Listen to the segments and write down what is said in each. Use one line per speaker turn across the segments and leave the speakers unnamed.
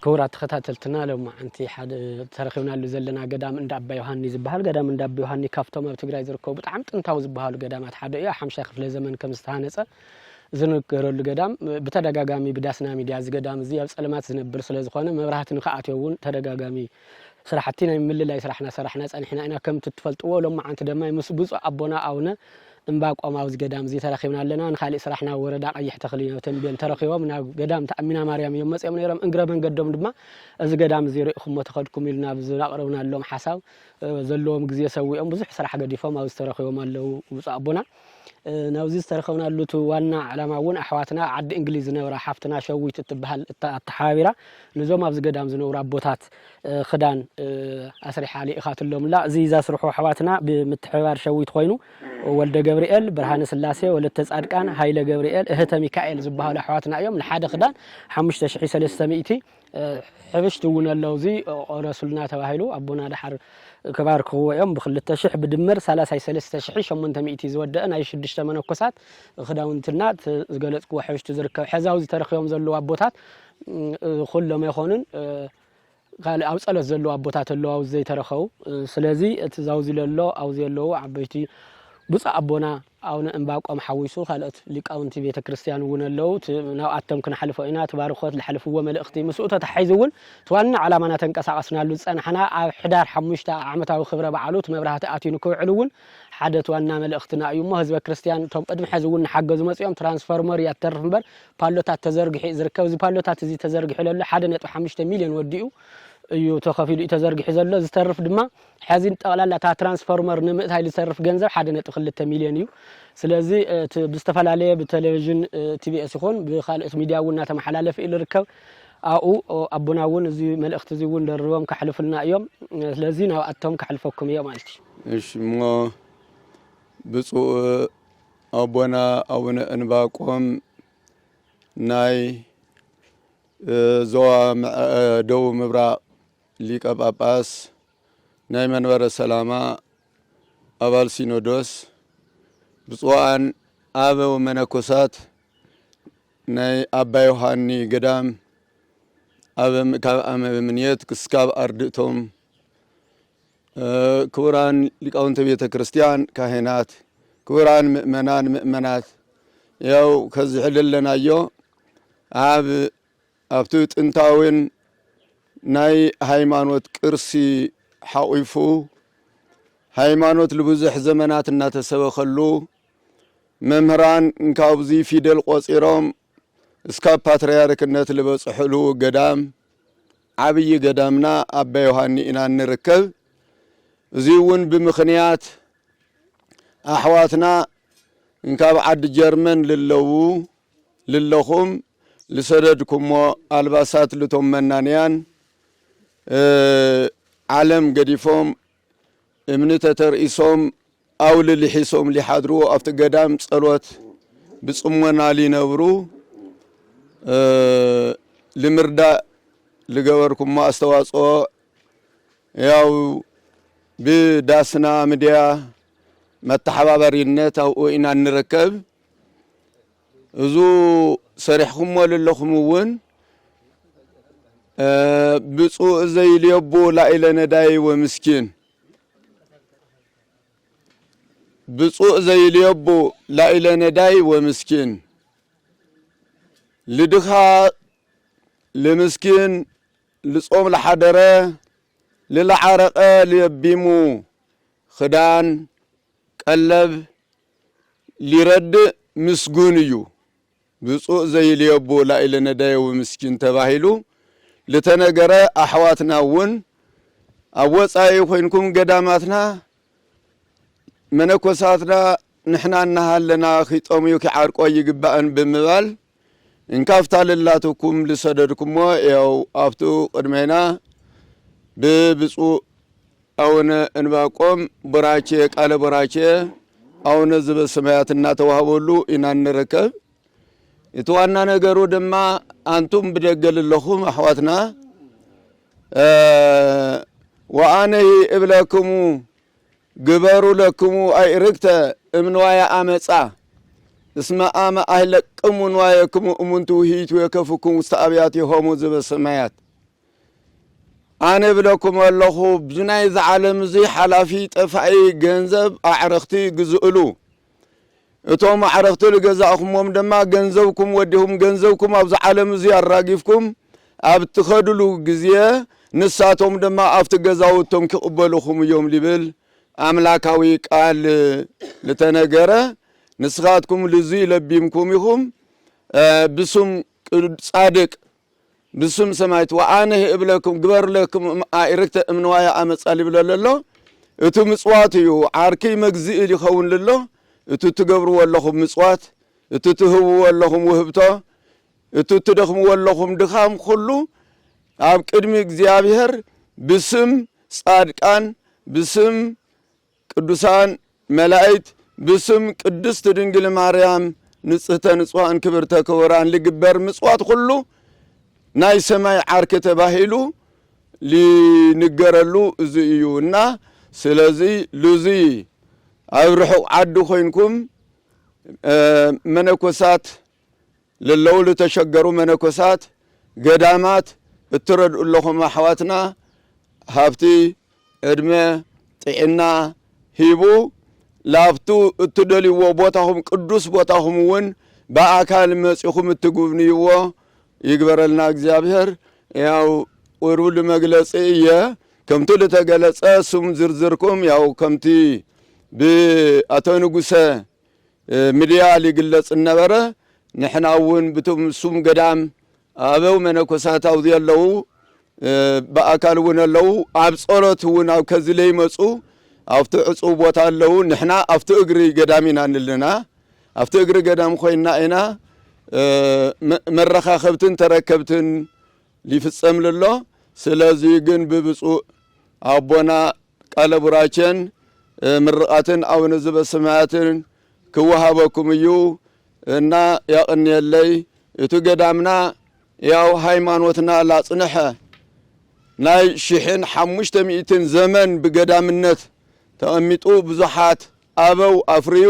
كورات تختاتلتنا لما أنت حد ترخينا اللي زلنا قدام عند أبي يوحني زبهال قدام عند أبي يوحني كافتهم بتجري زركوب عم تنتاوز بهال قدامات حد يا حمشة خف لزمن كم استهانسة زنكر القدام بتدقق جامي بداسنا ميديا قدام زي بس علامات زنبر سلاز خانة مبرهات نخاط يوون تدقق جامي صراحتنا من اللي سرحنا إحنا كم تتفلت أول لما أنت دماء مسبوز أبونا أونا نباق أماوز قدام زي ترخينا لنا نخلي سرحنا وردا أي تخلينا وتنبين ترخيوا من قدام تأمينا مريم يوم مس يوم انقربن قدام دما إذ قدام زي رأيكم ما تاخدكم لنا بزنا قرونا لهم حساب زلهم جزية سوي أم بزح صراحة قد يفهم أو ترخيوا ما له وصابونا ناوزي ترخونا لتو وانا على ما ون أحواتنا عد إنجليزنا ورا حفتنا شوي تتبهل التحاويرة نزوم أبز قدام زنو رابوتات خدان أسري حالي إخات اللهم لا زي زاسرحوا حواتنا بمتحوار شوي تخوينو ولد جبريل برهان سلاسي ولد تسعد كان هايل جبريل اهتا ميكائيل زبها لحواتنا يوم لحد خدان حمش تشحي سلسة مئتي حبش تقول اللوزي رسولنا تواهلو أبونا دحر كبارك هو يوم بخل التشح بدمر سلاسة سلسة شحي شمون تمئتي زود أنا يشدش تمن كوسات خداون تنات قالت قوة حبش تزرك حزاوزي تاريخ يوم زلوا أبوتات خلهم يخونن قال أوصل زلوا أبوتات اللو أو زي تاريخه سلازي تزاوزي للو أو زي اللو عبيتي بص أبونا أو نباق أم حويسو خالت لك أو أنت بيت كريستيان ونلو ناو أتم كنا حلفوا إنا تبارخوت الحلف هو ملء أختي مسؤولة تحيزون توان على ما نتنقص عصنا لوز أنا حنا حدار حمشتا عمتا وخبرة بعلوت مبرهات آتينو كوع علون حدث وانا ملء أختنا يوم ما هزب كريستيان توم قدم حزون حجز مسيوم ترانسفورمر يترفنبر بالوتات تزرق زركاو زي بالوتات زي تزرق حلو حدا نطو 5 مليون وديو يو تخافي يتزرق حزله زترف دما حزين طقلالا تا ترانسفورمر نمت هاي لصرف ገንዘብ 1.2 ሚሊዮን እዩ ስለዚህ ብስተፈላለየ በቴሌቪዥን ቲቪኤስ ይኹን ብኻልኦት ሚዲያውና ተመሓላለፍ ኢሉ ርከብ አኡ አቡናውን እዚ መልእክት እዚ ወን ደርቦም ከሕልፍልና እዮም ስለዚህ ናው አቶም ከሕልፈኩም እዮም ማለት
እሺ ሞ ብፁዕ አቡና አቡነ እንባቆም ናይ ዞዋ ደው ምብራቅ ሊቀ ጳጳስ ናይ መንበረ ሰላማ አባል ሲኖዶስ ብፁዓን አበው መነኮሳት ናይ አባ ዮሐኒ ገዳም ካብ አመምንየት ክስካብ አርድእቶም ክቡራን ሊቃውንተ ቤተ ክርስቲያን ካህናት ክቡራን ምእመናት ያው ከዚህ ሕልለናዮ ኣብቲ ጥንታውን ናይ ሃይማኖት ቅርሲ ሓቂፉ ሃይማኖት ለብዙሕ ዘመናት እናተሰበኸሉ መምህራን እንካብዚ ፊደል ቆፂሮም እስከ ፓትርያርክነት ለበጽሕሉ ገዳም ዓብይ ገዳምና አባ ዮሐኒ ኢና ንርከብ እዚውን ብምኽንያት አሕዋትና እንካብ ዓዲ ጀርመን ልለኹም لسردكم والباسات لتم منانيان عالم قديفهم امنت ترئيسهم او للحيسهم لحضروا افت قدام صلوت بصمونا لينورو لمرداء لغوركم ما استواصو ياو بداسنا مديا متحبابرينت او ان نركب ازو سريحكم وللخم ون بصو زي ليبو لا إلى نداي ومسكين بصو زي ليبو لا إلى نداي ومسكين لدخا لمسكين لصوم لحضره للعرقه ليبيمو خدان قلب ليرد مسغونيو بصو زي ليبو لا إلى نداي ومسكين تباهلو لتنقر أحواتنا ون أوصاي خوينكم قداماتنا منكوساتنا نحنا نهالنا خيطوم يوكي عارقو يقبأن بمبال انكافتا للاتكم لصدركم يو افتو قدمينا ببصو أون انباقوم براكي قال براكي አቡነ ዘበሰማያትና ተዋህበሉ ኢና ንረከብ የተዋና ነገሩ ድማ አንቱም ብደገልለኹም አሕዋትና ወአነ እብለክሙ ግበሩ ለክሙ አይርክተ እምንዋያ አመጻ እስመ አመ አይለቅሙ ንዋየክሙ እሙንቱ ሂቱ የከፍኩም ውስተ አብያቲሆሙ ዘበሰማያት አነ ብለኩም ኣለኹ ብናይ ዝዓለም እዚ ሓላፊ ጠፋኢ ገንዘብ አዕረኽቲ ግዝእሉ እቶም አዕረኽቲ ልገዛእኹሞም ድማ ገንዘብኩም ወዲሁም ገንዘብኩም ኣብዚ ዓለም እዚ ኣራጊፍኩም ኣብ ትኸድሉ ግዜ ንሳቶም ድማ ኣብቲ ገዛውቶም ክቕበልኹም እዮም ሊብል አምላካዊ ቃል ልተነገረ ንስኻትኩም ልዙ ለቢምኩም ኢኹም ብሱም ጻድቅ ብሱም ሰማይት ወአነ እብለኩም ግበር ለኩም አይርክተ እምንዋያ አመጻ ሊብለለሎ እቱ ምጽዋት እዩ ዓርኪ መግዚእ ሊኸውን ለሎ እቱ ትገብርዎ ኣለኹም ምጽዋት እቱ ትህብዎ ኣለኹም ውህብቶ እቱ ትደኽምዎ ኣለኹም ድኻም ኩሉ ኣብ ቅድሚ እግዚአብሔር ብስም ጻድቃን ብስም ቅዱሳን መላእክት ብስም ቅድስት ድንግል ማርያም ንጽሕተ ንጹሐን ክብርተ ክቡራን ሊግበር ምጽዋት ኩሉ ናይ ሰማይ ዓርኪ ተባሂሉ ሊንገረሉ እዚ እዩና ስለዚ ልዚ ኣብ ርሑቕ ዓዲ ኮይንኩም መነኮሳት ለለው ልተሸገሩ መነኮሳት ገዳማት እትረድኡ ኣለኹም ኣሕዋትና ሃብቲ ዕድመ ጥዕና ሂቡ ላብቱ እትደልይዎ ቦታኹም ቅዱስ ቦታኹም እውን በአካል መጺኹም እትጉብንይዎ ይግበረልና እግዚአብሔር ያው ቁርቡ ለመግለጽ ከምቱ ለተገለጸ ስም ዝርዝርኩም ያው ከምቲ በአቶ ንጉሰ ሚዲያ ሊግለጽ ነበረ ንሕናውን ብቱም ሱም ገዳም አበው መነኮሳት አውዚ ያለው በአካል ወነለው አብ ጸሎት እውን አብ ከዚህ ላይ መጹ አፍተ ዕጹብ ቦታ አለው ንሕና አፍተ እግሪ ገዳሚና ንልና አፍተ እግሪ ገዳም ኮይና አይና መረኻኸብትን ተረከብትን ሊፍጸም ለሎ ስለዚህ ግን በብፁዕ አቦና ቃለ ቡራቸን ምርቃትን አቡነ ዘበሰማያትን ክወሃበኩም እዩ እና ያቅንየለይ እቱ ገዳምና ያው ሃይማኖትና ላጽንሐ ናይ 1500 ዘመን በገዳምነት ተቀሚጡ ብዙሓት አበው አፍሪዩ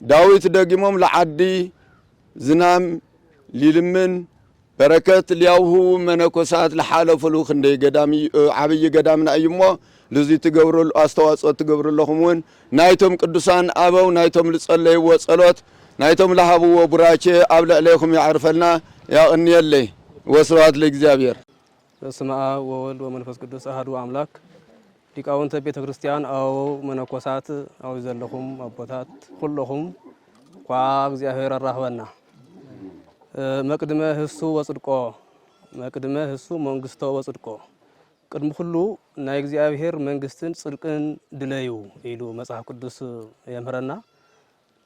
ዳዊት ደግሞም ለዓዲ ዝናም ሊልምን በረከት ሊያውሁ መነኮሳት ለሓለፈሉ ክንደ ገዳሚ ዓብይ ገዳምና እዩሞ ለዚ ትገብሩሉ አስተዋጽኦ ትገብሩለኹምውን ናይቶም ቅዱሳን አበው ናይቶም ልጸለይዎ ጸሎት ናይቶም ለሃብዎ ቡራቼ ኣብ ለዕለይኩም ያዕርፈልና ያቅንየለይ ወስብሐት ለእግዚአብሔር።
በስመ አብ ወወልድ ወመንፈስ ቅዱስ አሐዱ አምላክ። ሊቃውንተ ቤተ ክርስቲያን አው መነኮሳት አው ዘለኹም አቦታት ሁሉኹም ኳ እግዚአብሔር አራህበና መቅድመ ህሱ ወጽድቆ መቅድመ ህሱ መንግስቶ ወጽድቆ ቅድም ሁሉ ናይ እግዚአብሔር መንግስትን ጽድቅን ድለዩ ኢሉ መጽሐፍ ቅዱስ የምረና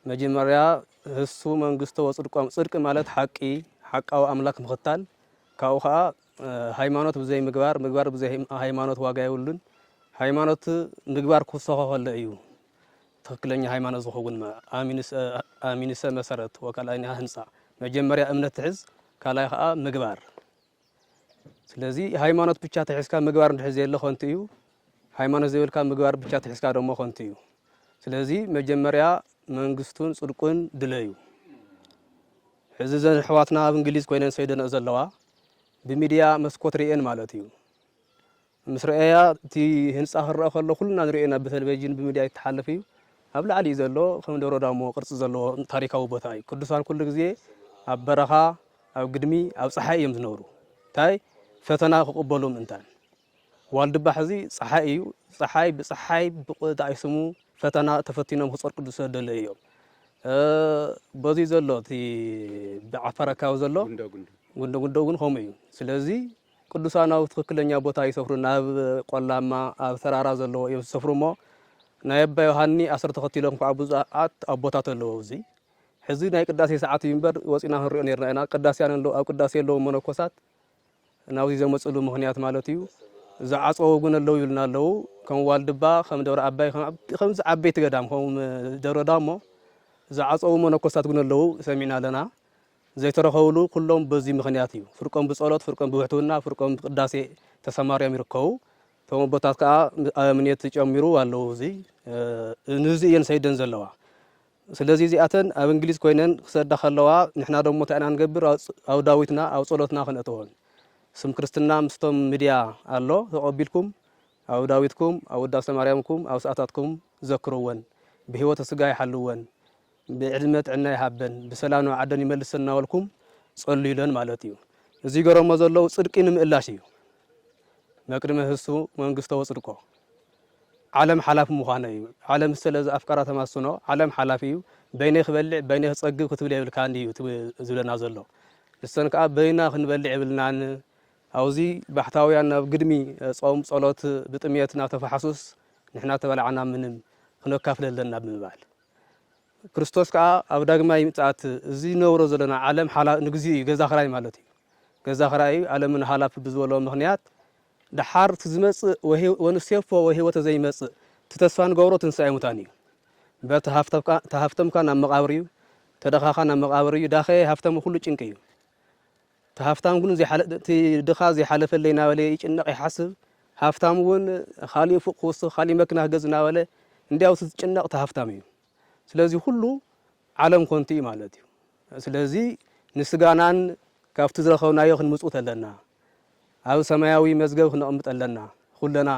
መጀመሪያ ህሱ መንግስቶ ወጽድቆ ጽድቅ ማለት ሐቂ ሐቃው አምላክ ምኽታል ካውኻ ሃይማኖት በዘይ ምግባር ምግባር በዘይ ሃይማኖት ዋጋ ይውልን ሃይማኖት ምግባር ኩሰኸለ እዩ ትክክለኛ ሃይማኖት ዝኸውን አሚንሰ መሰረት ወካላይና ህንጻ መጀመሪያ እምነት ትሕዝ ካላይ ኸአ ምግባር ስለዚህ ሃይማኖት ብቻ ተሕስካ ምግባር እንድሕዝ የለ ኾንቲ እዩ ሃይማኖት ዘይብልካ ምግባር ብቻ ተሕስካ ደሞ ኾንቲ እዩ ስለዚህ መጀመሪያ መንግስቱን ጽድቁን ድለዩ ሕዚ ዘሕዋትና ኣብ እንግሊዝ ኮይነን ሰይደነ ዘለዋ በሚዲያ መስኮት ሪኤን ማለት እዩ ምስረያ ቲ ህንጻ ክረአ ከሎ ኩልና ንሪኤና በቴሌቪዥን በሚዲያ ይተሓለፍ እዩ ኣብ ላዕሊ ዘሎ ከም ደብረ ዳሞ ቅርጽ ዘለዎ ታሪካዊ ቦታ እዩ ቅዱሳን ኩሉ ግዜ ኣብ በረኻ ኣብ ግድሚ ኣብ ፀሓይ እዮም ዝነብሩ ታይ ፈተና ክቕበሎም እንታን ዋልድባ ሕዚ ፀሓይ እዩ ፀሓይ ብፀሓይ ብቕጣይ ስሙ ፈተና ተፈቲኖም ክጸድቁ ዝሰደለ እዮም በዚ ዘሎ ቲ ብዓፈረካው ዘሎ ጉንዶ ግን ሆም እዩ ስለዚ ቅዱሳን ኣብ ትክክለኛ ቦታ ይሰፍሩ ናብ ቆላማ ኣብ ተራራ ዘሎ ይሰፍሩሞ ናይ አባ ዮሐኒ 10 ተኸቲሎም ከዓ ብዙኣት ኣቦታት ኣለዎ እዚ ሕዚ ናይ ቅዳሴ ሰዓት ይንበር ወፂና ንሪኦ ነርና ኢና ቅዳሴያን ኣሎ ኣብ ቅዳሴ ኣለዎ መነኮሳት ናብዚ ዘመጽሉ ምኽንያት ማለት እዩ زعصوا قلنا لو يلنا لو كم والدبا كم دور أباي كم عبيت قدام كم دور دامو زعصوا منكوسات قلنا لو سمعنا لنا زي ترى خولو كلهم بزي مخنياتيو فرقم بصلات فرقم بوحتونا فرقم قداسي تسمار يمركو ثم بتاعك أمنية تجمعوا والله زي نزي ينسيدن زلوا سلازي زي أتن أو إنجليز كوينن خسر دخلوا نحن دوم متأنا نجبر أو داويتنا أو صلاتنا خنتون سم كريستنا مستم ميديا الله تقبلكم أو داويتكم أو داس مريمكم أو ساعاتكم ذكرون بهوة السجاي حلوون بعلمة عنا يحبن بسلام وعدني ملسنا ولكم صلي لنا مالتيو زي قرر مزلوا صدقين من الله شيء ما كرمه هسو منقصته وصدقه عالم حلاف مخانيو عالم السلز أفكاره تماسونه عالم حلافيو بينه خبلع بينه تصقب كتب لي بالكانديو زولنا زلوا السنة كأب بينه خنبلع بالنان أوزي بحثاوي أن قدمي صوم صلاة بتميتنا تفحصوس نحنا تبلعنا من خنوكاف لنا بمبال كريستوس كا أبدأ ما يمتعت زي نور زلنا عالم حلا نجزي جزا خراي مالتي جزا خراي عالم من حلا في بزولو مغنيات دحار تزمص وهي ونسيف وهي وتزيمص تتسفان غورو تنساي متاني تهفتم كان مقابريو تدخاخنا مقابريو داخي هفتم كله ጭንቀዩ تهفتم كن زي حل دخا زي حلف لينا ولا يጭنق يحسب هفتم ون خالي فوق وسط خالي مكنه ገዝنا ولا እንዲያው ትጭነቅ ተሃፍታም እዩ ስለዚህ ሁሉ ዓለም ኮንቲ ማለት እዩ ስለዚህ ንስጋናን ካፍቲ ዝረኸብናዮ ክንምጹት ኣለና ኣብ ሰማያዊ መዝገብ ክንቕምጥ ኣለና ኩለና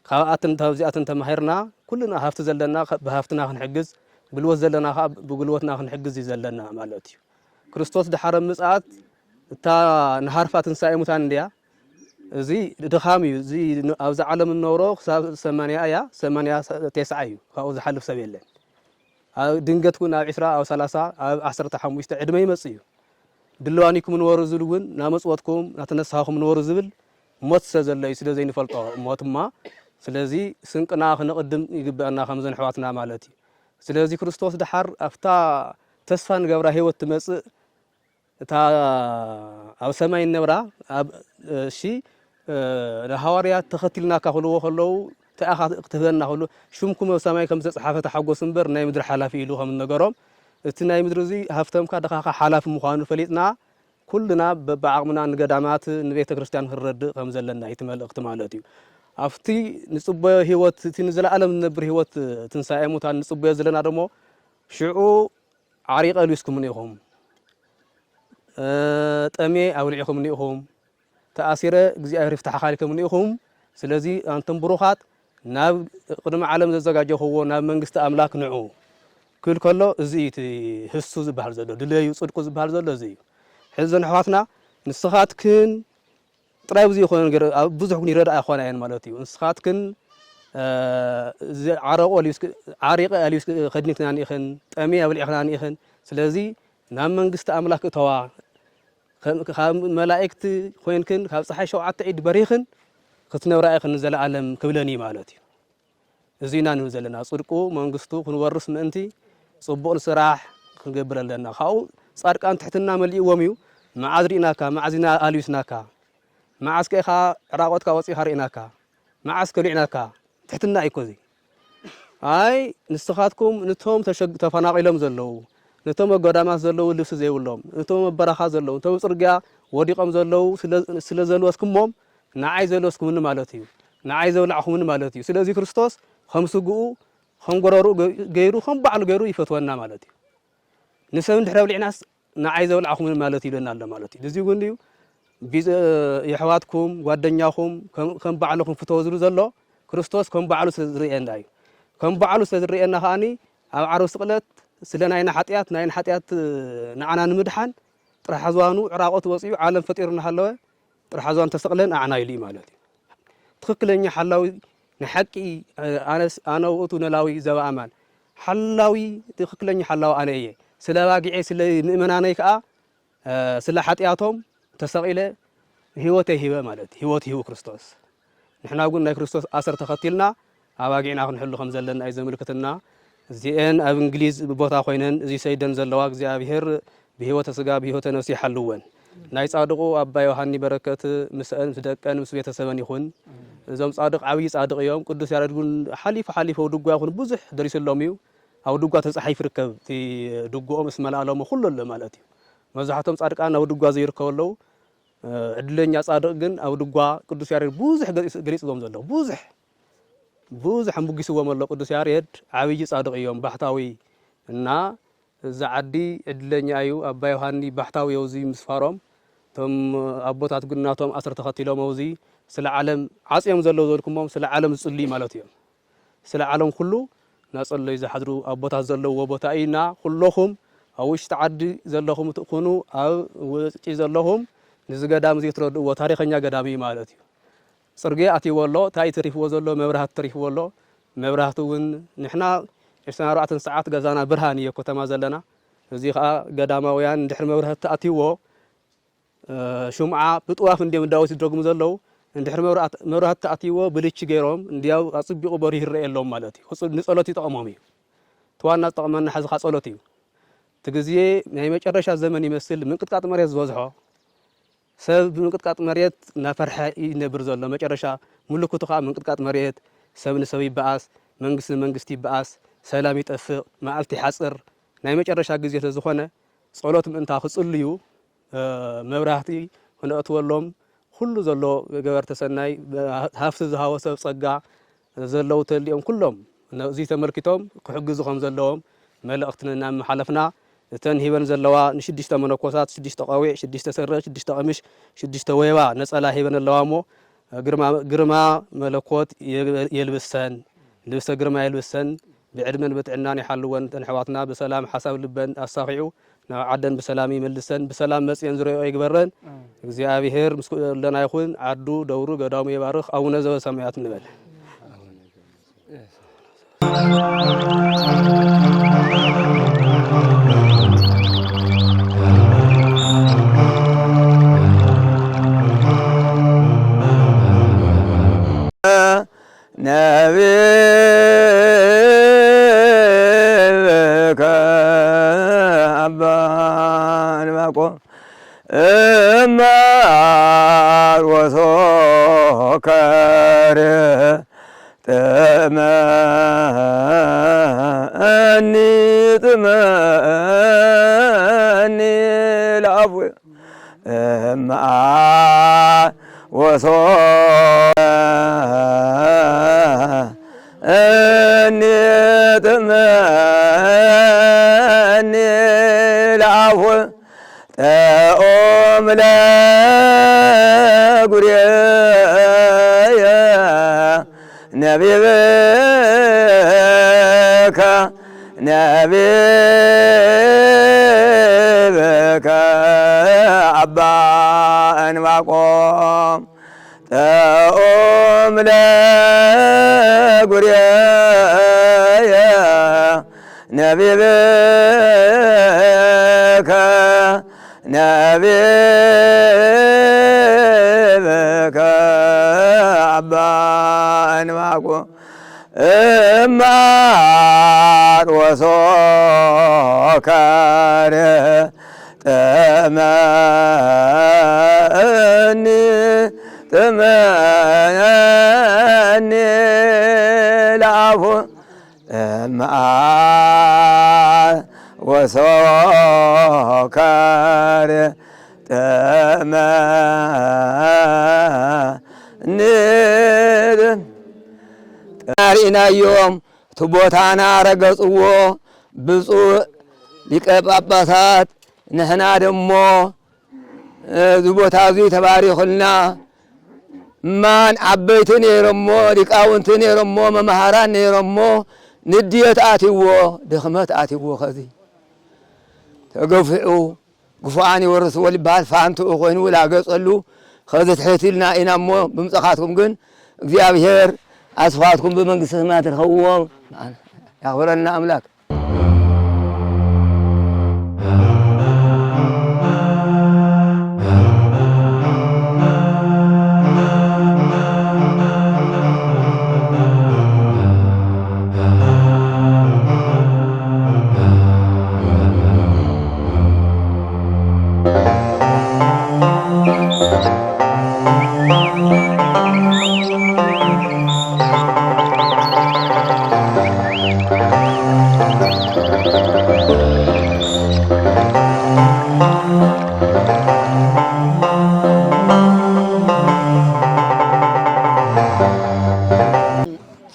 ካብኣትን ተብዚኣትን ተማሂርና ኩልና ሃፍቲ ዘለና ብሃፍትና ክንሕግዝ ጉልበት ዘለና ብጉልበትና ክንሕግዝ ዘለና ማለት እዩ ክርስቶስ ድሓረ ምጽኣት እታ ንሃርፋ ትንሳኤ ሙታን እንድያ እዚ ድኻም እዩ እዚ ኣብዛ ዓለም እንነብሮ ክሳብ 80 እያ 89 እዩ ካብኡ ዝሓልፍ ሰብ የለን ድንገት ኩን ኣብ 20 ኣብ 30 ኣብ 15 ዕድመ ይመጽእ እዩ ድልዋኒኩም ንወሩ ዝልውን ናመጽወትኩም ናተነሳኹም ንወሩ ዝብል ሞት ስለዘለዩ ስለዘይ ንፈልጦ ሞትማ ስለዚ ስንቅና ክንቅድም ይግበአና ከም ዘንሕዋትና ማለት እዩ ስለዚ ክርስቶስ ድሓር ኣፍታ ተስፋን ገብራ ህይወት ትመጽእ እታ ኣብ ሰማይ ነብራ ኣብ እሺ ለሐዋርያት ተኸትልና ካኽልዎ ከለው ተኣኻ ክትበና ከሉ ሹምኩም ኣብ ሰማይ ከም ዝተጻሓፈ ተሓጎስ እምበር ናይ ምድሪ ሓላፊ ኢሉ ከም ነገሮም እቲ ናይ ምድሪ እዚ ሃፍተምካ ደኻኻ ሓላፊ ምዃኑ ፈሊጥና ኩልና በዓቕምና ንገዳማት ንቤተ ክርስቲያን ክንረድእ ከም ዘለና እቲ መልእኽቲ ማለት እዩ ኣብቲ ንጽበዮ ህይወት እቲ ንዘለዓለም ዝነብር ህይወት ትንሳኤ ሙታን ንጽበዮ ዘለና ደሞ ሽዑ ዓሪቀ ልዩስኩም ኢኹም ጠሜ ኣውልዒኹም ኢኹም ተኣሲረ እግዚአብሔር ይፍታሕካልኩም ኢኹም ስለዚ አንተም ብሩኻት ናብ ቅድመ ዓለም ዘዘጋጀኽዎ ናብ መንግስቲ ኣምላክ ንዑ ክብል ከሎ እዚ እቲ ህሱ ዝበሃል ዘሎ ድለዩ ጽድቁ ዝበሃል ዘሎ እዚ ሕዚ ንሕዋትና ንስኻትክን ጥራይ ብዙ ይኾነ ነገር ብዙሕ ግን ይረዳ ኣይኾናየን ማለት እዩ ንስኻትክን ዓሪቀ ኣልዩስ ከድኒትና ንኢኽን ጠሜ ኣብሊዕኽና ንኢኽን ስለዚ ናብ መንግስቲ ኣምላክ እተዋ ካብ መላእክቲ ኮይንክን ካብ ፀሓይ 7 ዒድ በሪኽን ክትነብራ ኢኽን ዘለዓለም ክብለኒ ማለት እዩ እዚና ንብል ዘለና ጽድቁ መንግስቱ ክንወርስ ምእንቲ ጽቡቕ ስራሕ ክንገብር ኣለና ካብኡ ጻድቃን ትሕትና መልእዎም እዩ መዓዝ ሪእናካ መዓዝና ኣልዩስናካ መዓዝ ከኻ ዕራቆትካ ወፂኻ ሪእናካ መዓዝ ከሊዕናካ ትሕትና ኣይኮዚ ኣይ ንስኻትኩም ነቶም ተፈናቂሎም ዘለዉ ነቶም ጎዳማት ዘለዉ ልብሲ ዘይብሎም ነቶም በረኻ ዘለዉ ነቶም ጽርግያ ወዲቆም ዘለዉ ስለ ዘለወስኩሞም ንዓይ ዘለወስኩምን ማለት እዩ ንዓይ ዘብላዕኹምን ማለት እዩ ስለዚ ክርስቶስ ከም ስግኡ ከም ጎረሩ ገይሩ ከም ባዕሉ ገይሩ ይፈትወና ማለት እዩ ንሰብ እንድሕር ኣብሊዕናስ ንዓይ ዘብላዕኹምን ማለት ይለና ኣሎ ማለት እዩ እዚ ግን እዩ የሕዋትኩም ጓደኛኹም ከም ባዕልኹም ፍትዎ ዝሉ ዘሎ ክርስቶስ ከም ባዕሉ ስለዝርአየና እዩ ከም ባዕሉ ስለዝርአየና ከዓኒ ኣብ ዓርብ ስቕለት ስለ ናይና ሓጢኣት ንዓና ንምድሓን ጥራሕ ሕዝዋኑ ዕራቆት ወፂኡ ዓለም ፈጢሩ እናሃለወ ጥራሕ ሕዝዋን ተሰቕለን ኣዕና ኢሉ ማለት እዩ ትክክለኛ ሓላዊ ንሓቂ ኣነ ውእቱ ነላዊ ዘበኣማን ሓላዊ ትክክለኛ ሓላዊ ኣነ እየ ስለ ባጊዐ ስለ ምእመናነይ ከዓ ስለ ሓጢኣቶም ተሰቂለ ህይወት ይሂበ ማለት ህይወት ይሂቡ ክርስቶስ ንሕና ግን ናይ ክርስቶስ ኣሰር ተኸቲልና ኣባጊዕና ክንሕሉ ከም ዘለና እዩ ዘምልክትና እዚአን ኣብ እንግሊዝ ቦታ ኮይነን እዚ ሰይደን ዘለዋ እግዚአብሔር ብህይወተ ስጋ ብህይወተ ነፍሲ ይሓልወን ናይ ጻድቁ አባ ዮሐኒ በረከት ምስአን ፍደቀን ምስ ቤተሰበን ይኹን እዞም ጻድቅ ዓብይ ጻድቅ እዮም ቅዱስ ያሬድ ግን ሓሊፉ ድጓ ይኹን ብዙሕ ደሪሰሎም እዩ አው ድጓ ተጻሒፍ ርከብ እቲ ድጓኦም ምስ መላእሎም ኩሉ ማለት እዩ መዛሕቶም ጻድቃን አው ድጓ ዘይርከበለው ዕድለኛ ጻድቅ ግን አው ድጓ ቅዱስ ያሬድ ብዙሕ ገሊጽዎም ዘሎ ብዙሕ ሙጊስዎም ኣሎ ቅዱስ ያሬድ ዓብይ ጻድቅ እዮም ባህታዊ እና እዛ ዓዲ ዕድለኛ እዩ አባ ዮሐኒ ባህታዊ የውዚ ምስፋሮም ቶም አቦታት ግናቶም አስር ተኸቲሎም ውዚ ስለ ዓለም ዓጽዮም ዘለው ዘልኩሞም ስለ ዓለም ዝጽልይ ማለት እዮም ስለ ዓለም ኩሉ ናጸለይ ዝሓድሩ አቦታት ዘለው ቦታ ኢና ኩለኹም ኣብ ውሽጢ ዓዲ ዘለኹም ትኹኑ ኣብ ውጪ ዘለኹም ንዝገዳም እዚ ትረድእዎ ታሪኸኛ ገዳም እዩ ማለት እዩ ጽርግያ ኣትይወሎ ታይ ትሪፍዎ ዘሎ መብራህቲ ትሪፍዎ ኣሎ መብራህቲ እውን ንሕና 24 ሰዓት ገዛና ብርሃን እዩ ከተማ ዘለና እዚ ከዓ ገዳማውያን እንድሕር መብራህቲ ኣትይዎ ሹምዓ ብጥዋፍ እንዲም ዳዊት ይደግሙ ዘለው እንድሕር መብራህቲ ኣትይዎ ብልቺ ገይሮም እንዲያው ኣጽቢቁ በሪህ ይረአየሎም ማለት እዩ ንጸሎት ይጠቕሞም እዩ ተዋና ጠቕመና ሓዝኻ ጸሎት እዩ ትግዜ ናይ መጨረሻ ዘመን ይመስል ምንቅጥቃጥ መሬት ዝበዝሖ ሰብ ምንቅጥቃጥ መሬት ናፈርሐ ይነብር ዘሎ መጨረሻ ምልክቱ ከዓ ምንቅጥቃጥ መሬት ሰብ ንሰብ ይበኣስ መንግስቲ ንመንግስቲ ይበኣስ ሰላም ይጠፍቕ መዓልቲ ይሓጽር ናይ መጨረሻ ግዜ ዝኾነ ጸሎት ምእንታ ክጽልዩ መብራህቲ ክነእትወሎም ኩሉ ዘሎ ገበርተ ሰናይ ሃፍቲ ዝሃወ ሰብ ጸጋ ዘለው ተልዮም ኩሎም እዚ ተመልኪቶም ክሕግዙ ከም ዘለዎም መልእኽትና እናመሓለፍና እተን ሂበን ዘለዋ ንሽድሽተ መነኮሳት 6 ቆዊዕ 6 ሰረቅ 6 ቀምሽ 6 ወይባ ነጸላ ሂበን ኣለዋሞ ግርማ መለኮት የልብሰን ልብሰ ግርማ የልብሰን بعدمن بتعناني حلوان تنحواتنا بسلام حسب لبن الصافعو عدن بسلام يملسن بسلام مس ينزرو يغبرن እግዚአብሔር ለና ይሁን አዱ ደውሩ ገዳሙ ይባርክ አቡነ ዘበሰማያት እንበል
ነቢ እማር ወሶከር ጥመኒ ለአቡ እማር ወሶከር ጥመኒ ለአቡ لا قرية نبي بك عبا أنواقهم لا قرية نبي بك نبي بك عبا أنواقهم እማር ወሶከር ጥመኒ ለአፉ እማር ወሶከር ጥመኒ ናሪናዮም ትቦታና ረገጽዎ ብፁዕ ሊቀ ጳጳሳት ንሕና ደሞ ዝቦታ እዚ ተባሪኹልና ማን ዓበይቲ ነይሮሞ ሊቃውንቲ ነይሮሞ መምሃራን ነይሮሞ ንድየት ኣትይዎ ድኽመት ኣትይዎ ኸዚ ተገፊዑ ግፉዓን ይወርስዎ ልበሃል ፋንትኡ ኮይኑ ላገጸሉ ኸዚ ትሕቲልና ኢና እሞ ብምጽኻትኩም ግን እግዚአብሔር أصفاتكم بمنقص ما ترخوهم يغفرنا أملاك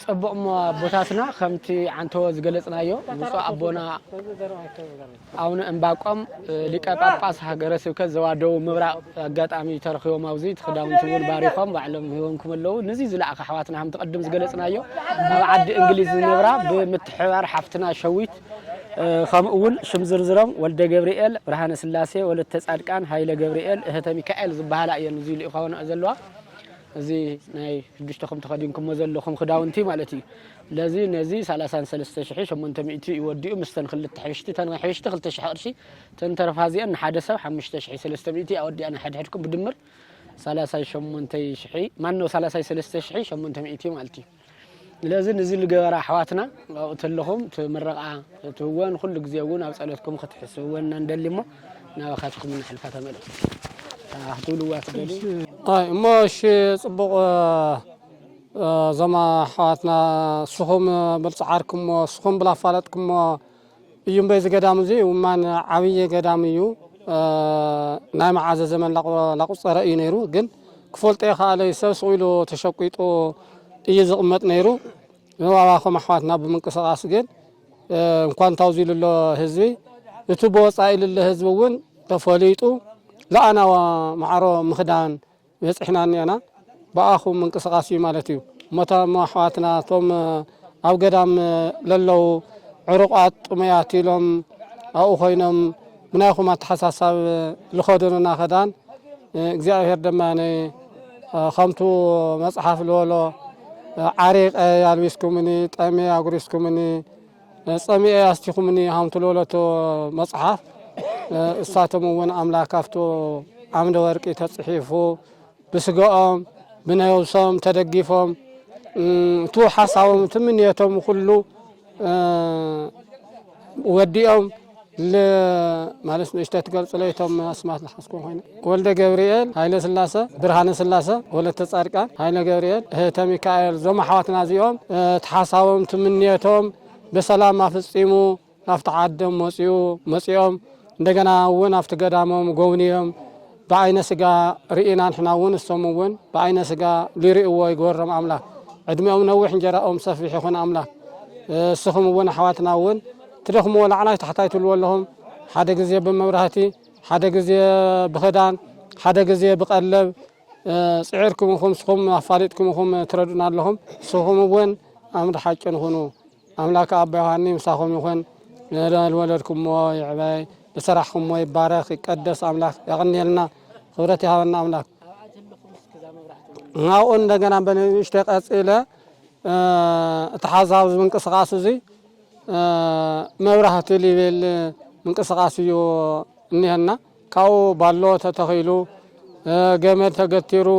صبقنا بوتاسنا خمتي عنتو زغلصنا يو بوصو ابونا አሁን እንባቆም ሊቀ ጳጳስ ሀገረ ስብከት ዘዋደው ምብራቅ አጋጣሚ ተረኺዮ ማውዚ ተخدامቱ ወል ባሪኾም ባዕሎም ይሆንኩም ለው ነዚ ዝላዕኸ ሓዋትና ham ተቀድም ዝገለጽናዮ ኣብ ዓዲ እንግሊዝ ንብራ ብምትሕባር ሓፍትና ሸዊት ከምኡውን ሽም ዝርዝሮም ወልደ ገብርኤል ብርሃነ ስላሴ ወለተ ጻድቃን ኃይለ ገብርኤል እህተ ሚካኤል ዝባሃላ እየን እዚ ሊኻውና ዘለዋ እዚ ናይ ሽዱሽተኹም ተኸዲንኩም ዘለኹም خداونتي ማለት እዩ ለዚ ነዚ 33800 ይወዲኡ ምስተን ክልተ ሕሽቲ ተን ሕሽቲ 2000 ቅርሺ ተን ተረፋዚአን ሓደ ሰብ 5300 ኣወዲአና ሓድሕድኩም ብድምር 38000 ማን ነው 33800 ማለት እዩ ለዚ ነዚ ልገበራ ኣሕዋትና ተለኹም ትምረቃ ትወን ኩሉ ግዜ እውን ኣብ ጸሎትኩም ክትሕስቡና እንደሊሞ ናባኻትኩም ንሕልፋ ተመለሱ አህዱልዋት ደሊ
አይ ሞሽ ጽቡቅ زما حواتنا سخم بالصعاركم سخم بلا فالتكم يوم بيز قدام زي ومان عوية قدام يو نايم عز زمن لاقو صرائي نيرو جن كفولت إخا على يسوس ويلو تشوقيت أو يزق أمت نيرو هو أخو حواتنا بمنقص راس جن كان توزيل الله هزبي يتوبوا صايل الله هزبون تفوليتو لا أنا ومعرو مخدان بس إحنا أنا بأخو منقص راسي مالتيو متى ما حواتنا توم أو قدام للو عرقات مياتي لهم أو خينهم مناخو ما تحساسا لخودنا خدان እግዚአብሔር ደማኔ خمتو مصحف لولو عريق يالبسكمني طمي اغرسكمني صمي ياستيكمني همتو لولتو مصحف استاتمون املاكافتو عمد ورقي تصحيفو بسقام بنيوسم تدقيفهم تو حساوم تمنيتهم كله وديهم ل مالس نشتت قال صليتهم اسماء الحسكم هنا ولد جبريل هايله سلاسه برهان سلاسه ولد تصارقان هايله جبريل هته ميكائيل زم حواتنا زيهم تحساوم تمنيتهم بسلام افصيمو نفتعدم مصيوم እንደገና ወን አፍተ ገዳሞም ጎብኒዮም بعين سجا رئينا نحنا ون السمون بعين سجا لرئوا يجورم أملاك عدمهم نوح جراءهم سفيح يخون أملاك سخم ون حواتنا ون ترخم ولا على تحت يتلو لهم حدا جزية بمبرهتي حدا جزية بخدان حدا جزية بقلب سعركم خمسكم أفاريتكم خم تردنا لهم سخم ون أمر حاجة هونو أملاك أبي هاني مساهم يخون الولدكم ويعباي بصراحكم ويبارك يقدس أملاك يغني لنا خبرتي هذا أملاك ناو እንደገና በንሽተቀጽ ኢለ ተሐዛብ ምንቅስቃስ እዚ መብራህቲ ሊቤል ምንቅስቃስ እዩ እንህና ካው ባሎ ተተኺሉ ገመድ ተገቲሩ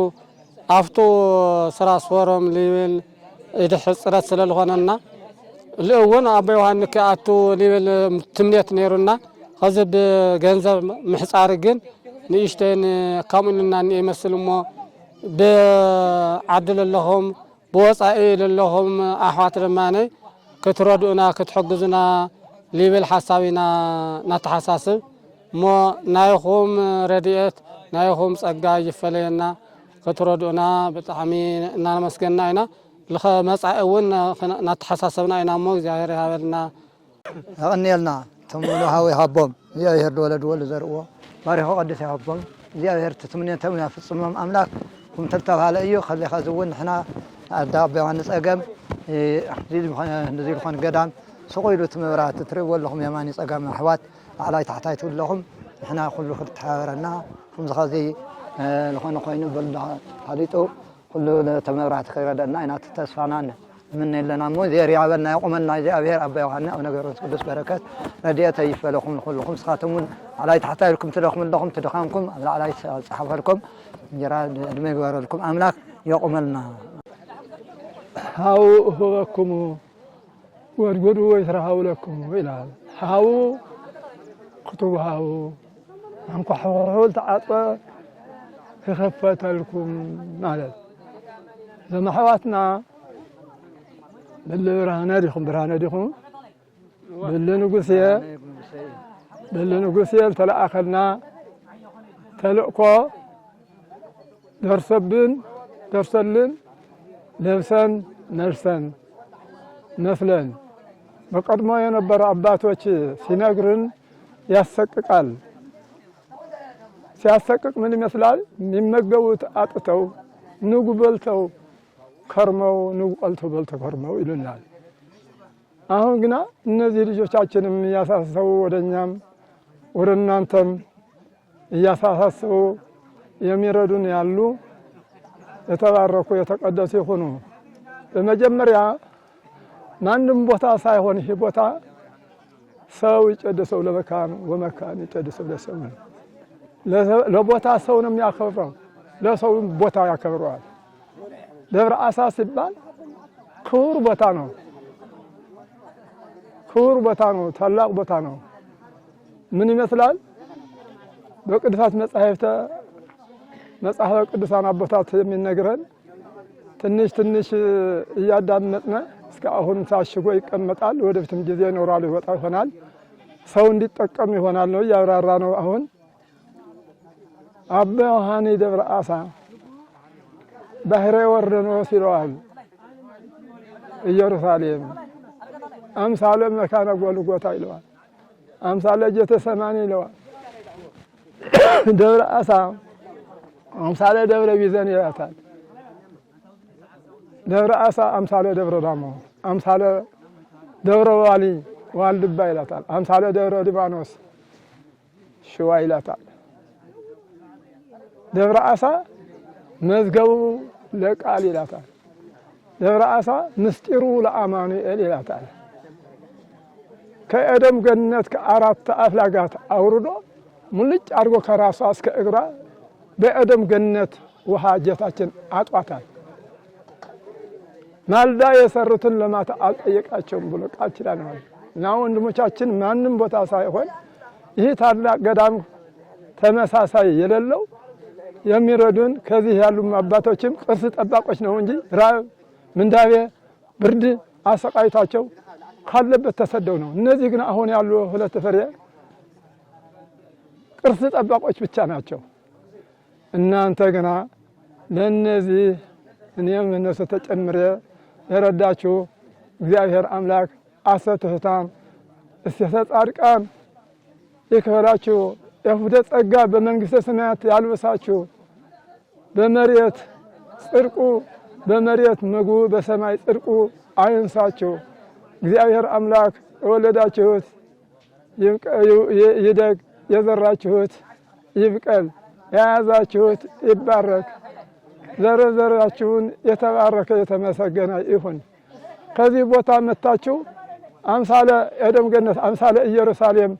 አፍቶ ስራ ስወረም ሊቤል ይድሕጽረት ስለልኾነና ለውን አባ ዮሐንስ ከአቶ ሊቤል ትምኔት ነይሩና خذب جنزب محصار جن نيشتين كاملنا نيمسلمو بعدل لهم بوصائل لهم أحوات رماني كتردونا كتحجزنا ليبل حسابنا نتحساسب مو نايخوم رديت نايخوم سجاج فلينا كتردونا بتعمين نانا مسكنا هنا لخ مسعون نتحساسبنا هنا مو زاهر هذا
غنيلنا تمولو هاوي هابوم يا يهرد ولد زرقوا باريخو قدس هابوم يا يهرد تمنيا في الصمام أملاك كنت تبتغى على أيو خلي خازون حنا الداب بيوانس أقام نزيل خان قدام سقيلو تمرات تتريب ولهم يمانيس أقام حوات على تحتايت لهم حنا كل خلت حاورنا خمس خازي لخان خوين بلد حديتو كل تمرات خيردنا إنا تتسفانان من لنا مو ذي ريابنا يقومنا زي أبير أبا يوحنا ونقر قدس بركات رديت يفلكم كلكم سخاتمون على تحتاج لكم تلكم لكم تدخانكم على صحف لكم جرا دمي لكم أملاك يقومنا
هاو هوكم ورجدوا ويسرحوا لكم إلى هاو كتب هاو عنكم حول تعطى خفت لكم نالد زي حواتنا بالبرهانة ديكم بالنقوسية تلا أخذنا ተልእኮ ደርሰልን ለብሰን ነርሰን መስለን በቀድሞ የነበረ አባቶች ሲነግርን ያሰቅቃል። ሲያሰቅቅ ምን ይመስላል? የሚመገቡት አጥተው ንጉ በልተው ከርመው ንጉ ቀልቶ በልተው ከርመው ይሉናል። አሁን ግና እነዚህ ልጆቻችንም እያሳሰቡ ወደኛም ወደ እናንተም እያሳሰቡ የሚረዱን ያሉ የተባረኩ የተቀደሱ ይሁኑ። በመጀመሪያ ማንም ቦታ ሳይሆን ይህ ቦታ ሰው ይጨደሰው ለመካን ወመካን ይጨደሰው ለሰው ለቦታ ሰው ነው የሚያከብረው፣ ለሰው ቦታ ያከብረዋል። ደብረ አሳ ሲባል ክቡር ቦታ ነው፣ ክቡር ቦታ ነው፣ ታላቅ ቦታ ነው። ምን ይመስላል? በቅዱሳት መጽሐፈ ቅዱሳን አባታት የሚነግረን ትንሽ እያዳመጥነ እስከ አሁን ታሽጎ ይቀመጣል። ወደፊትም ጊዜ ይኖራል፣ ይወጣ ይሆናል፣ ሰው እንዲጠቀም ይሆናል ነው ያብራራ ነው። አሁን አባ ዮሐኒ ደብረ አሳ ባህረ ዮርዳኖስ ይለዋል ኢየሩሳሌም፣ አምሳለ መካነ ጎልጎታ ይለዋል፣ አምሳለ ጌተሰማኒ ይለዋል። ደብረ አሳ አምሳለ ደብረ ቢዘን ይላታል። ደብረ አሳ አምሳለ ደብረ ዳሞ፣ አምሳለ ደብረ ዋልድባ ይላታል፣ አምሳለ ደብረ ሊባኖስ ሽዋ ይላታል። ደብረ አሳ መዝገቡ ለቃል ይላታል። ደብረ አሳ ምስጢሩ ለአማኑኤል ይላታል። ከኤደም ገነት ከአራት አፍላጋት አውርዶ ሙልጭ አድርጎ ከራሷ እስከ እግሯ በኤደም ገነት ውሃ ጌታችን አጧታል። ማልዳ የሰሩትን ለማታ አልጠየቃቸውም ብሎ ቃል ኪዳን እና ወንድሞቻችን ማንም ቦታ ሳይሆን ይህ ታላቅ ገዳም ተመሳሳይ የሌለው የሚረዱን ከዚህ ያሉ አባቶችም ቅርስ ጠባቆች ነው እንጂ ራብ ምንዳቤ ብርድ አሰቃይቷቸው ካለበት ተሰደው ነው። እነዚህ ግን አሁን ያሉ ሁለት ፍሬ ቅርስ ጠባቆች ብቻ ናቸው። እናንተ ግና ለነዚህ እኔም እነሱ ተጨምሬ የረዳችሁ እግዚአብሔር አምላክ አሰትህታም እስከ ጻድቃን ይክበራችሁ፣ የፍደ ጸጋ በመንግስተ ሰማያት ያልበሳችሁ፣ በመሬት ጽድቁ በመሬት ምግቡ በሰማይ ጽድቁ አይንሳችሁ። እግዚአብሔር አምላክ የወለዳችሁት ይደግ፣ የዘራችሁት ይብቀል፣ የያዛችሁት ይባረክ። ዘራችሁን የተባረከ የተመሰገነ ይሁን። ከዚህ ቦታ መጣችሁ አምሳለ ኤደም ገነት አምሳለ ኢየሩሳሌም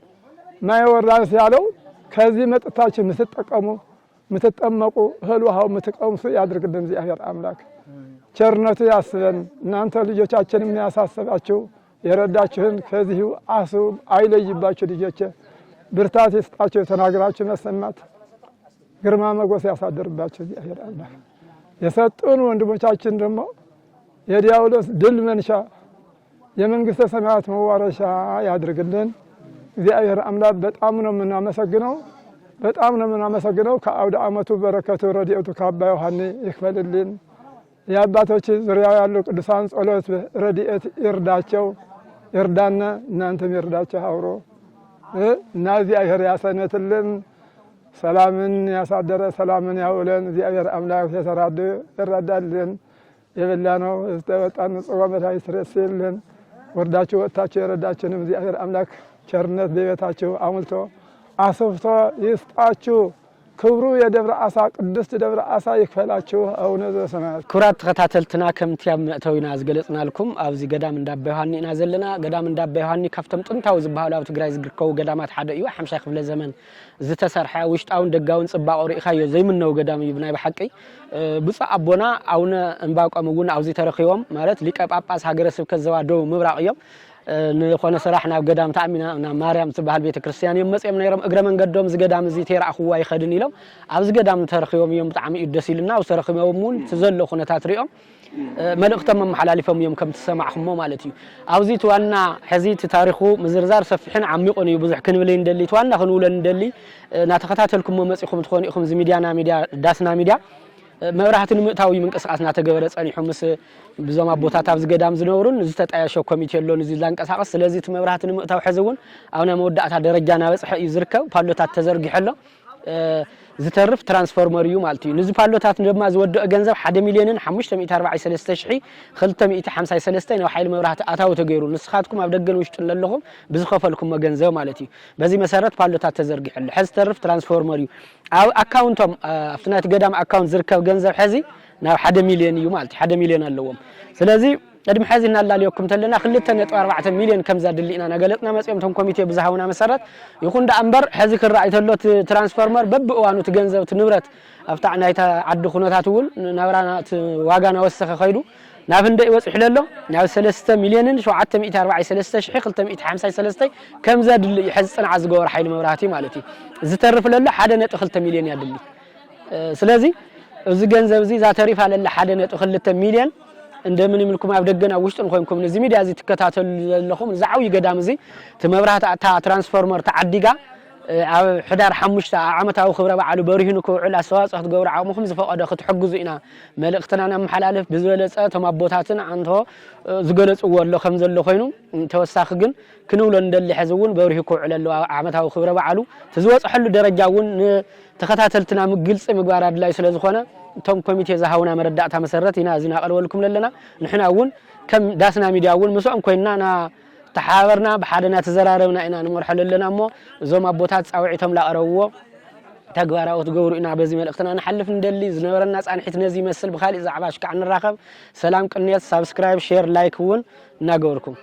ማይወራስ ያለው ከዚህ መጥታችሁ ምትጠቀሙ ምትጠመቁ እህል ውሃው ምትቀምሱ ያድርግልን እግዚአብሔር አምላክ። ቸርነቱ ያስበን። እናንተ ልጆቻችንም ያሳሰባችሁ የረዳችሁን ከዚህ አስቡ አይለይባችሁ። ልጆቼ ብርታት ይስጣችሁ፣ ተናግራችሁ መሰማት ግርማ መጎስ ያሳድርባችሁ እግዚአብሔር አምላክ። የሰጡን ወንድሞቻችን ደግሞ የዲያብሎስ ድል መንሻ የመንግስተ ሰማያት መዋረሻ ያድርግልን እግዚአብሔር አምላክ። በጣም ነው የምናመሰግነው። ከአውደ ዓመቱ በረከቱ ረድኤቱ ከአባ ዮሐኒ ይክፈልልን። የአባቶች ዙሪያ ያሉ ቅዱሳን ጸሎት ረድኤት ይርዳቸው፣ ይርዳና እናንተም ይርዳቸው አብሮ እና እግዚአብሔር ያሰነትልን። ሰላምን ያሳደረ ሰላምን ያውለን እግዚአብሔር አምላክ። የተራዱ ይረዳልን። የበላነው ተወጣን ጽዋ መታይ ስረስልን። ወርዳችሁ ወጣችሁ የረዳችሁንም እግዚአብሔር አምላክ ቸርነት በቤታችሁ አሙልቶ አስፍቶ ይስጣችሁ። ክብሩ የደብረ አሳ ቅድስት ደብረ አሳ ይክፈላችሁ። አቡነ ዘበሰማያት። ክቡራት ተከታተልትና ከምትያም መእተዊና ዝገለጽናልኩም ኣብዚ ገዳም እንዳባ ዮሐኒ ኢና ዘለና። ገዳም እንዳባ ዮሐኒ ካብቶም ጥንታዊ ዝበሃሉ ኣብ ትግራይ ዝርከቡ ገዳማት ሓደ እዩ። 50 ክፍለ ዘመን ዝተሰርሐ ውሽጣውን ደጋውን ጽባቐ ሪኢኻዮ ዘይምነው ገዳም እዩ ብናይ በሓቂ። ብፁዕ ኣቦና ኣቡነ ዕንባቆም እውን ኣብዚ ተረኺቦም ማለት ሊቀ ጳጳስ ሃገረ ስብከት ዞባ ደቡብ ምብራቕ እዮም።
نخونا صراحنا قدام تأمينا ماريام تبع البيت الكريستياني مصيم نيرم أجر من قدام زقدام زي تير أخوه يخدني لهم عاوز قدام ترخيهم يوم طعمي يدسيلنا وترخيهم يومون تزل خونا تاتريهم ملقت من محلالفهم يوم كم تسمع خمو مالتي عاوزي توانا حزيت تاريخه مزرزار سفحين عميقني يبزح كنبلين دلي توانا خنولن دلي ناتخاتلكم ممسيكم تخوني اخم زي ميديانا ميديا داسنا ميديا مبراحتن مؤتاوي منقسقاسنا تجبر صنيحو مس بزوم ابوታት ኣብዝ ገዳም ዝነብሩን ዝተጣያሸው ኮሚቴ ሎን እዚ ላንቀሳቀስ ስለዚህ መብራህትን መؤتاው ሕዝውን አሁን መወዳእታ ደረጃ ናበጽሕ እዩ ዝርከብ ፓሎታት ተዘርጊሕሎ ዝተርፍ ትራንስፎርመር እዩ ማለት እዩ ንዚ ፓሎታት ድማ ዝወደኦ ገንዘብ 1,432,253 ነው ኃይል መብራህት አታው ተገይሩ ንስኻትኩም ኣብ ደገን ውሽጥ ለለኹም ብዝኸፈልኩም ገንዘብ ማለት እዩ በዚ መሰረት ፓሎታት ተዘርጊሕሎ ሕዝ ተርፍ ትራንስፎርመር እዩ ኣብ አካውንቶም አፍትናት ገዳም አካውንት ዝርከብ ገንዘብ ሕዚ ናብ 1 ሚሊዮን እዩ ማለት 1 ሚሊዮን ኣለዎም ስለዚህ قدم حزنا الله ليكم تلنا خلتنا 4 مليون كم زاد اللي انا قالتنا مسيمتهم كوميتي بزاونا مسرت يكون ده انبر حزك الراي تلوت ترانسفورمر ببقوانو تجنزبت نبرت افتعنا يتا عد خنوتات ول نبرانا واغانا وسخ خيدو نافند يوصح لله ناو 3 مليون 743 كم زاد اللي يحزن عزقور حيل مبراتي مالتي زترف لله 1.2 مليون يدلي سلازي እዚ ገንዘብ እዚ ዛተሪፍ አለ ለ1.2 ሚሊዮን እንደምን ይምልኩም አብደገና ውሽጥን ኮይንኩም እዚ ሚዲያ እዚ ተከታተሉ ለኹም ዛዓዊ ገዳም እዚ ተመብራህት አታ ትራንስፎርመር ተዓዲጋ ኣብ ሕዳር 5 ዓመታዊ ክብረ በዓሉ በሪህኑ ክውዕል አስተዋጽኦ ትገብሩ ዓሙኹም ዝፈቀደ ክትሕግዙ ኢና መልእክትና ናመሓላለፍ ብዝበለጸ ተማቦታትን አንተ ዝገለጽዎ ኣሎ ከም ዘሎ ኮይኑ ተወሳኺ ግን ክንውሎ እንደሊ ሕዝውን በሪህ ክውዕል ዓመታዊ ክብረ በዓሉ ተዝወጽሐሉ ደረጃውን ተከታተልትና ግልጽ ምግባር አድላይ ስለዝኾነ ቶም ኮሚቴ ዘሃውና መረዳእታ መሰረት ኢና ዝና ቀልወልኩም ለለና ንሕናውን ከም ዳስና ሚዲያውን መስኦም ኮይና ተሓበርና በሓደና ተዘራረብና ኢና ንመርሐ ለለና እሞ እዞም አቦታት ጻውዒቶም ላቀረብዎ ተግባራው ትገብሩ ኢና በዚ መልእክትና ንሐልፍ እንደሊ ዝነበረና ጻንሒት ነዚ መስል በኻሊ ዛዕባ ሽካዕ ንራኸብ ሰላም ቅንየት ሳብስክራይብ ሼር ላይክ ውን እናገበርኩም